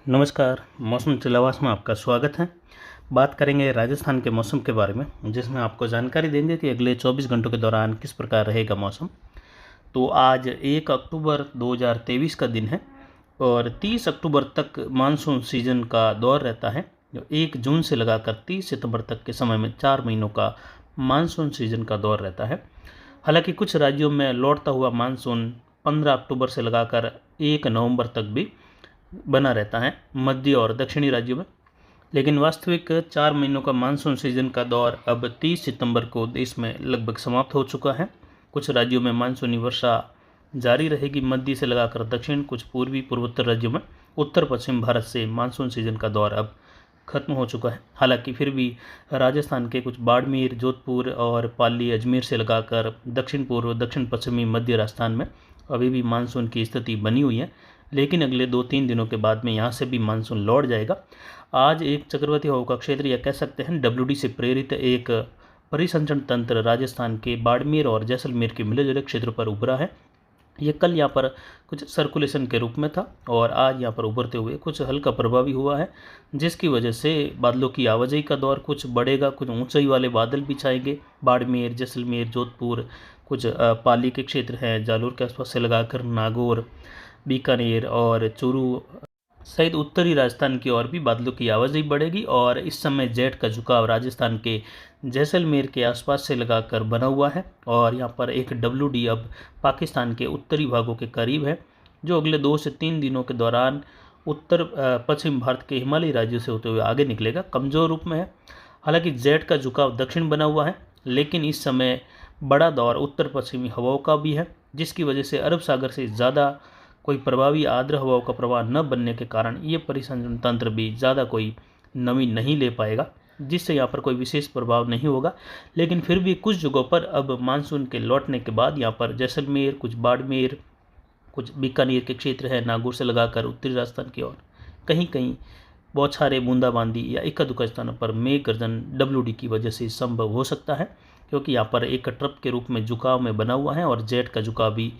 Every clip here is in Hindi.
नमस्कार। मौसम चलावास में आपका स्वागत है। बात करेंगे राजस्थान के मौसम के बारे में, जिसमें आपको जानकारी देंगे कि अगले 24 घंटों के दौरान किस प्रकार रहेगा मौसम। तो आज 1 अक्टूबर 2023 का दिन है और 30 अक्टूबर तक मानसून सीजन का दौर रहता है, जो 1 जून से लगाकर 30 सितंबर तक के समय में 4 महीनों का मानसून सीजन का दौर रहता है। हालांकि कुछ राज्यों में लौटता हुआ मानसून 15 अक्टूबर से लगाकर 1 नवंबर तक भी बना रहता है मध्य और दक्षिणी राज्यों में। लेकिन वास्तविक 4 महीनों का मानसून सीजन का दौर अब 30 सितंबर को देश में लगभग समाप्त हो चुका है। कुछ राज्यों में मानसूनी वर्षा जारी रहेगी मध्य से लगाकर दक्षिण, कुछ पूर्वी पूर्वोत्तर राज्यों में उत्तर पश्चिम भारत से मानसून सीजन का दौर अब खत्म हो चुका है। हालांकि फिर भी राजस्थान के कुछ बाड़मेर, जोधपुर और पाली, अजमेर से लगाकर दक्षिण पूर्व, दक्षिण पश्चिमी, मध्य राजस्थान में अभी भी मानसून की स्थिति बनी हुई है। लेकिन अगले 2-3 दिनों के बाद में यहाँ से भी मानसून लौट जाएगा। आज एक चक्रवाती हवा का क्षेत्र, या कह सकते हैं WD से प्रेरित एक परिसंचरण तंत्र राजस्थान के बाड़मेर और जैसलमेर के मिले जुले क्षेत्र पर उभरा है। ये कल यहाँ पर कुछ सर्कुलेशन के रूप में था और आज यहाँ पर उभरते हुए कुछ हल्का प्रभावी हुआ है, जिसकी वजह से बादलों की आवाजाही का दौर कुछ बढ़ेगा। कुछ ऊंचाई वाले बादल भी छाएंगे बाड़मेर, जैसलमेर, जोधपुर, कुछ पाली के क्षेत्र हैं जालोर के आसपास से लगाकर नागौर, बीकानेर और चूरू सहित उत्तरी राजस्थान की ओर भी बादलों की आवाजाही बढ़ेगी। और इस समय जेट का झुकाव राजस्थान के जैसलमेर के आसपास से लगाकर बना हुआ है और यहाँ पर एक WD अब पाकिस्तान के उत्तरी भागों के करीब है, जो अगले 2 से 3 दिनों के दौरान उत्तर पश्चिम भारत के हिमालयी राज्यों से होते हुए आगे निकलेगा। कमज़ोर रूप में है। हालांकि जेट का झुकाव दक्षिण बना हुआ है, लेकिन इस समय बड़ा दौर उत्तर पश्चिमी हवाओं का भी है, जिसकी वजह से अरब सागर से ज़्यादा कोई प्रभावी आर्द्र हवाओं का प्रवाह न बनने के कारण ये परिसंचरण तंत्र भी ज़्यादा कोई नमी नहीं ले पाएगा, जिससे यहाँ पर कोई विशेष प्रभाव नहीं होगा। लेकिन फिर भी कुछ जगहों पर अब मानसून के लौटने के बाद यहाँ पर जैसलमेर, कुछ बाड़मेर, कुछ बीकानेर के क्षेत्र है, नागौर से लगाकर उत्तरी राजस्थान की ओर कहीं कहीं बौछारें, बूंदाबांदी या इक्का दुक्का स्थानों पर मेघ गर्जन WD की वजह से संभव हो सकता है, क्योंकि यहाँ पर एक ट्रप के रूप में झुकाव में बना हुआ है और जेट का झुकाव भी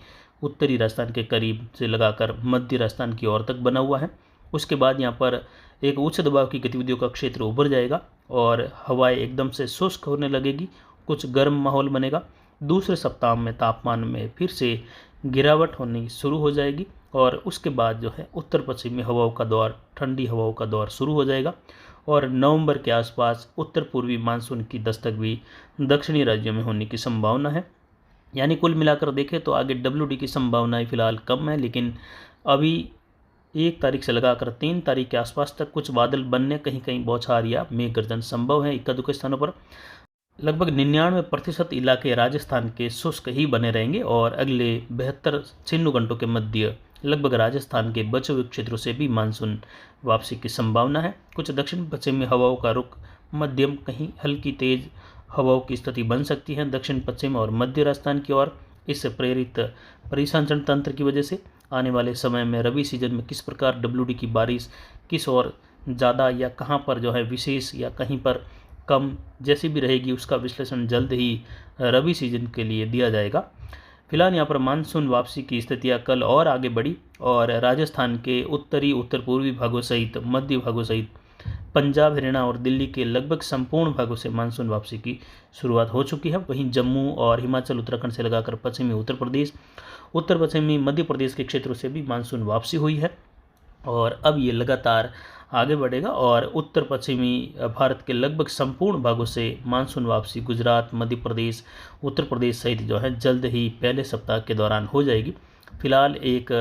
उत्तरी राजस्थान के करीब से लगाकर मध्य राजस्थान की ओर तक बना हुआ है। उसके बाद यहाँ पर एक उच्च दबाव की गतिविधियों का क्षेत्र उभर जाएगा और हवाएं एकदम से शुष्क होने लगेगी, कुछ गर्म माहौल बनेगा। दूसरे सप्ताह में तापमान में फिर से गिरावट होनी शुरू हो जाएगी और उसके बाद जो है उत्तर पश्चिमी हवाओं का दौर, ठंडी हवाओं का दौर शुरू हो जाएगा और नवंबर के आसपास उत्तर पूर्वी मानसून की दस्तक भी दक्षिणी राज्यों में होने की संभावना है। यानी कुल मिलाकर देखें तो आगे WD की संभावनाएं फिलहाल कम है, लेकिन अभी 1 तारीख से लगाकर 3 तारीख के आसपास तक कुछ बादल बनने, कहीं कहीं बौछार या मेघ गर्जन संभव है इक्का दुक्का स्थानों पर। लगभग 99% इलाके राजस्थान के शुष्क ही बने रहेंगे और अगले 72 घंटों के मध्य लगभग राजस्थान के बचे हुए क्षेत्रों से भी मानसून वापसी की संभावना है। कुछ दक्षिण पश्चिमी हवाओं का रुख मध्यम, कहीं हल्की तेज हवाओं की स्थिति बन सकती है दक्षिण पश्चिम और मध्य राजस्थान की ओर। इससे प्रेरित परिसंचरण तंत्र की वजह से आने वाले समय में रबी सीजन में किस प्रकार WD की बारिश किस ओर ज़्यादा या कहाँ पर जो है विशेष या कहीं पर कम जैसी भी रहेगी, उसका विश्लेषण जल्द ही रबी सीजन के लिए दिया जाएगा। फिलहाल यहाँ पर मानसून वापसी की स्थितियाँ कल और आगे बढ़ी और राजस्थान के उत्तरी, उत्तर पूर्वी भागों सहित मध्य भागों सहित पंजाब, हरियाणा और दिल्ली के लगभग संपूर्ण भागों से मानसून वापसी की शुरुआत हो चुकी है। वहीं जम्मू और हिमाचल, उत्तराखंड से लगाकर पश्चिमी उत्तर प्रदेश, उत्तर पश्चिमी मध्य प्रदेश के क्षेत्रों से भी मानसून वापसी हुई है और अब ये लगातार आगे बढ़ेगा और उत्तर पश्चिमी भारत के लगभग संपूर्ण भागों से मानसून वापसी गुजरात, मध्य प्रदेश, उत्तर प्रदेश सहित जो है जल्द ही पहले सप्ताह के दौरान हो जाएगी। फिलहाल एक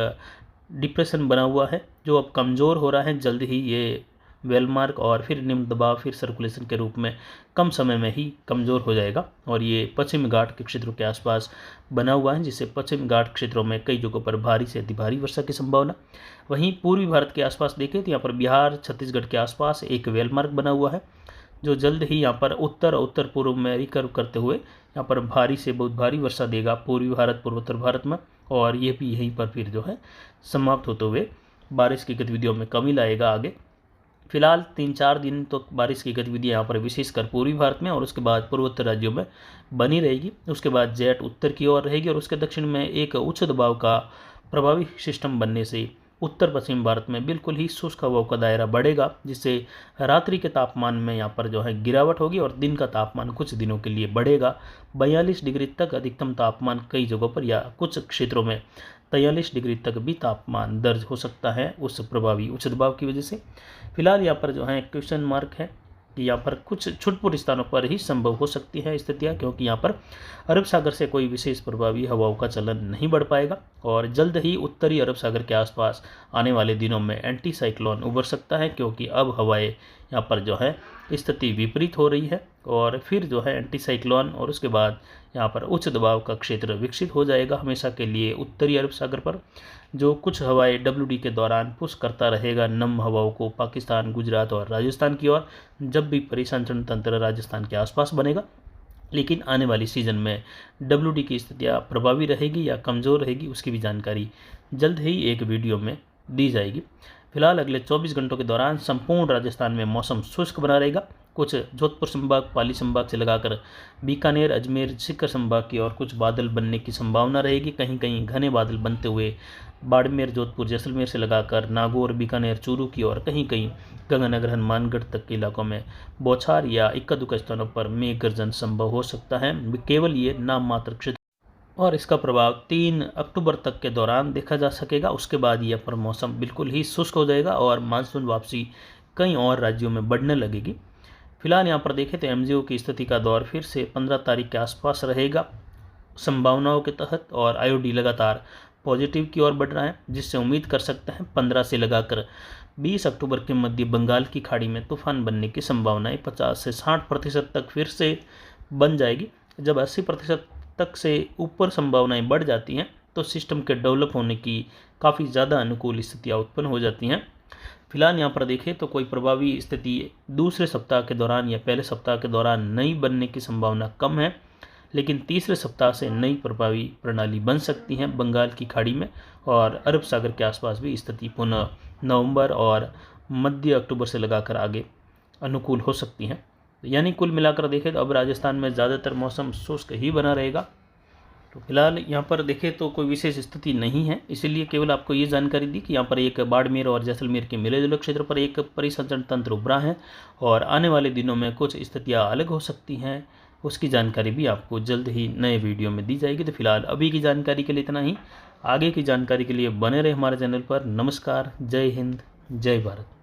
डिप्रेशन बना हुआ है जो अब कमज़ोर हो रहा है, जल्द ही ये वेलमार्क और फिर निम्न दबाव, फिर सर्कुलेशन के रूप में कम समय में ही कमज़ोर हो जाएगा और ये पश्चिम घाट के क्षेत्रों के आसपास बना हुआ है, जिससे पश्चिम घाट क्षेत्रों में कई जगहों पर भारी से अति भारी वर्षा की संभावना। वहीं पूर्वी भारत के आसपास देखें तो यहाँ पर बिहार, छत्तीसगढ़ के आसपास एक वेलमार्क बना हुआ है, जो जल्द ही यहाँ पर उत्तर और उत्तर पूर्व में रिकर्व करते हुए यहाँ पर भारी से बहुत भारी वर्षा देगा पूर्वी भारत, पूर्वोत्तर भारत में, और ये भी यहीं पर फिर जो है समाप्त होते हुए बारिश की गतिविधियों में कमी लाएगा आगे। फिलहाल 3-4 दिन तो बारिश की गतिविधियाँ यहाँ पर विशेषकर पूर्वी भारत में और उसके बाद पूर्वोत्तर राज्यों में बनी रहेगी। उसके बाद जेट उत्तर की ओर रहेगी और उसके दक्षिण में एक उच्च दबाव का प्रभावी सिस्टम बनने से उत्तर पश्चिम भारत में बिल्कुल ही शुष्क हवाओं का दायरा बढ़ेगा, जिससे रात्रि के तापमान में यहाँ पर जो है गिरावट होगी और दिन का तापमान कुछ दिनों के लिए बढ़ेगा। 42 डिग्री तक अधिकतम तापमान कई जगहों पर या कुछ क्षेत्रों में 43 डिग्री तक भी तापमान दर्ज हो सकता है उस प्रभावी उच्च दबाव की वजह से। फिलहाल यहाँ पर जो है क्वेश्चन मार्क है कि यहाँ पर कुछ छुटपुट स्थानों पर ही संभव हो सकती है स्थितियाँ, क्योंकि यहाँ पर अरब सागर से कोई विशेष प्रभावी हवाओं का चलन नहीं बढ़ पाएगा और जल्द ही उत्तरी अरब सागर के आसपास आने वाले दिनों में एंटी साइक्लोन उभर सकता है, क्योंकि अब हवाएं यहाँ पर जो है स्थिति विपरीत हो रही है और फिर जो है एंटी साइक्लोन और उसके बाद यहाँ पर उच्च दबाव का क्षेत्र विकसित हो जाएगा हमेशा के लिए उत्तरी अरब सागर पर, जो कुछ हवाएं WD के दौरान पुश करता रहेगा नम हवाओं को पाकिस्तान, गुजरात और राजस्थान की ओर, जब भी परिसंचरण तंत्र राजस्थान के आसपास बनेगा। लेकिन आने वाली सीज़न में WD की स्थितियाँ प्रभावी रहेगी या कमज़ोर रहेगी, उसकी भी जानकारी जल्द ही एक वीडियो में दी जाएगी। फिलहाल अगले 24 घंटों के दौरान संपूर्ण राजस्थान में मौसम शुष्क बना रहेगा। कुछ जोधपुर संभाग, पाली संभाग से लगाकर बीकानेर, अजमेर, सीकर संभाग की ओर कुछ बादल बनने की संभावना रहेगी। कहीं कहीं घने बादल बनते हुए बाड़मेर, जोधपुर, जैसलमेर से लगाकर नागौर, बीकानेर, चूरू की ओर कहीं कहीं गगननगर, हनुमानगढ़ तक के इलाकों में बौछार या इक्का दुक्का स्थानों पर मेघ गर्जन संभव हो सकता है। केवल ये नाम मात्र क्षेत्र और इसका प्रभाव 3 अक्टूबर तक के दौरान देखा जा सकेगा। उसके बाद यह पर मौसम बिल्कुल ही शुष्क हो जाएगा और मानसून वापसी कई और राज्यों में बढ़ने लगेगी। फिलहाल यहाँ पर देखें तो MJO की स्थिति का दौर फिर से 15 तारीख के आसपास रहेगा संभावनाओं के तहत और IOD लगातार पॉजिटिव की ओर बढ़ रहा है, जिससे उम्मीद कर सकते हैं 15 से लगाकर 20 अक्टूबर के मध्य बंगाल की खाड़ी में तूफान बनने की संभावनाएं 50 से 60% तक फिर से बन जाएगी। जब 80% तक से ऊपर संभावनाएं बढ़ जाती हैं तो सिस्टम के डेवलप होने की काफ़ी ज़्यादा अनुकूल स्थितियाँ उत्पन्न हो जाती हैं। फिलहाल यहाँ पर देखें तो कोई प्रभावी स्थिति दूसरे सप्ताह के दौरान या पहले सप्ताह के दौरान नई बनने की संभावना कम है, लेकिन तीसरे सप्ताह से नई प्रभावी प्रणाली बन सकती है बंगाल की खाड़ी में और अरब सागर के आसपास भी स्थिति पुनः नवंबर और मध्य अक्टूबर से लगाकर आगे अनुकूल हो सकती हैं। यानी कुल मिलाकर देखें तो अब राजस्थान में ज़्यादातर मौसम शुष्क ही बना रहेगा। तो फिलहाल यहाँ पर देखें तो कोई विशेष स्थिति नहीं है, इसीलिए केवल आपको ये जानकारी दी कि यहाँ पर एक बाड़मेर और जैसलमेर के मिले जुले क्षेत्र पर एक परिसंचरण तंत्र उभरा है और आने वाले दिनों में कुछ स्थितियाँ अलग हो सकती हैं। उसकी जानकारी भी आपको जल्द ही नए वीडियो में दी जाएगी। तो फिलहाल अभी की जानकारी के लिए इतना ही। आगे की जानकारी के लिए बने रहे हमारे चैनल पर। नमस्कार, जय हिंद, जय भारत।